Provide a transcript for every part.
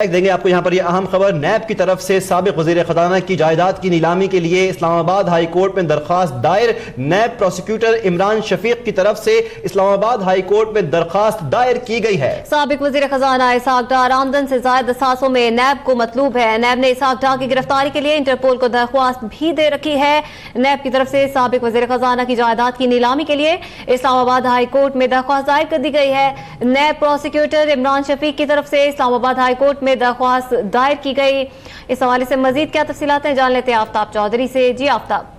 देंगे आपको यहाँ पर ये अहम खबर। नैब की तरफ से साबिक वजीर खजाना की जायदाद की नीलामी के लिए इस्लामाबाद हाई कोर्ट में दरखास्त दायर। नैब प्रोसिक्यूटर इमरान शफीक की तरफ से इस्लामाबाद हाई कोर्ट में दरखास्त दायर की गई है। साबिक वजीर खजाना इसहाक डार आमदन से ज्यादा असासों में नैब को मतलूब है। नैब ने इसहाक डार की गिरफ्तारी के लिए इंटरपोल को दरख्वास्त भी दे रखी है। नैब की तरफ से साबिक वजीर खजाना की जायदाद की नीलामी के लिए इस्लामाबाद हाई कोर्ट में दरख्वास्त दायर कर दी गई है। नैब प्रोसिक्यूटर इमरान शफीक की तरफ से इस्लामाबाद हाई कोर्ट में दरख्वास्त दायर की गई। इस हवाले से मजीद क्या तफसीलात हैं जान लेते हैं आफ्ताब चौधरी से। जी आफ्ताब।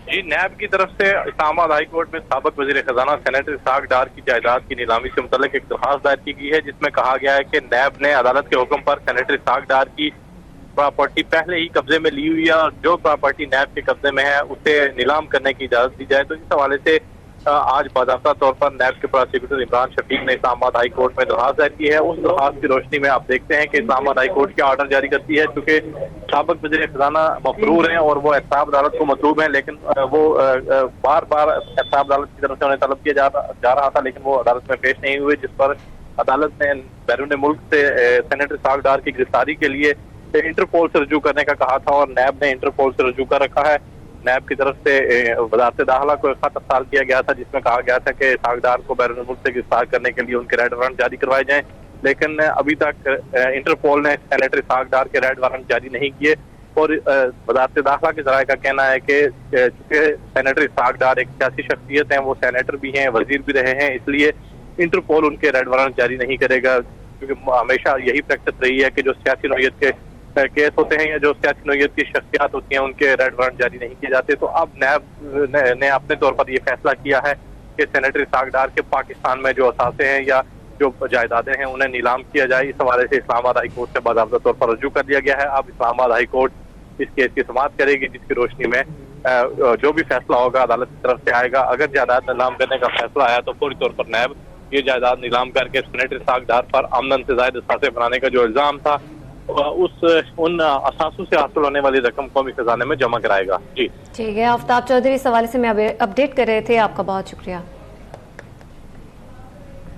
जी, नैब की तरफ से इस्लामाबाद हाई कोर्ट में साबिक वजीर खजाना सेनेटर इसहाक डार की जायदाद की नीलामी से मुतल्लिक एक दरखास्त दायर की गई है, जिसमें कहा गया है कि नैब ने अदालत के हुक्म पर सेनेटर इसहाक डार की प्रॉपर्टी पहले ही कब्जे में ली हुई है और जो प्रॉपर्टी नैब के कब्जे में है उसे नीलाम करने की इजाजत दी जाए। तो इस हवाले से आज बाज़ाब्ता तौर पर नैब के प्रोसिक्यूटर इमरान शफीक ने इस्लामाबाद हाई कोर्ट में दरखास्त दायर की है। उस दरखास्त की रोशनी में आप देखते हैं कि इस्लामाबाद हाई कोर्ट क्या ऑर्डर जारी करती है, क्योंकि साबिक वज़ीर खजाना मफरूर हैं और वो एहतसाब अदालत को मतलूब हैं, लेकिन वो बार बार एहतसाब अदालत की तरफ से उन्हें तलब किया जा रहा था, लेकिन वो अदालत में पेश नहीं हुए, जिस पर अदालत ने बैरून मुल्क से सेनेटर इसहाक डार की गिरफ्तारी के लिए इंटरपोल से रजू करने का कहा था और नैब ने इंटरपोल से रजू कर रखा है। नैब की तरफ से वज़ारत दाखिला को एक खत अरसाल किया गया था, जिसमें कहा गया था कि इसहाक डार को बैरून मुल्क से गिरफ्तार करने के लिए उनके रेड वारंट जारी करवाए जाएं, लेकिन अभी तक इंटरपोल ने सेनेटर इसहाक डार के रेड वारंट जारी नहीं किए। और वज़ारत दाखिला के ज़राए का कहना है कि चूँकि सेनेटर इसहाक डार एक सियासी शख्सियत हैं, वो सेनेटर भी हैं, वजीर भी रहे हैं, इसलिए इंटरपोल उनके रेड वारंट जारी नहीं करेगा, क्योंकि हमेशा यही प्रैक्टिस रही है कि जो सियासी नौयत के केस होते हैं या जो सियासी नौयत की शख्सियात होती हैं उनके रेड वारंट जारी नहीं किए जाते। तो अब नैब ने अपने तौर पर यह फैसला किया है कि सेनेटर इसहाक डार के पाकिस्तान में जो असासे हैं या जो जायदादें हैं उन्हें नीलाम किया जाए। इस हवाले से इस्लामाबाद हाई कोर्ट से बाज़ाब्ता तौर पर रजू कर दिया गया है। अब इस्लामाबाद हाई कोर्ट इस केस की समाअत करेगी, जिसकी रोशनी में जो भी फैसला होगा अदालत की तरफ से आएगा। अगर जायदाद नीलाम करने का फैसला आया तो फौरी तौर पर नैब ये जायदाद नीलाम करके सेनेटर इसहाक डार पर आमदन से ज़ायद असासे बनाने का जो इल्ज़ाम था उन असासों से हासिल होने वाली रकम कौमी खजाने में जमा कराएगा। जी ठीक है आफ्ताब चौधरी, इस हवाले से मैं अपडेट कर रहे थे, आपका बहुत शुक्रिया।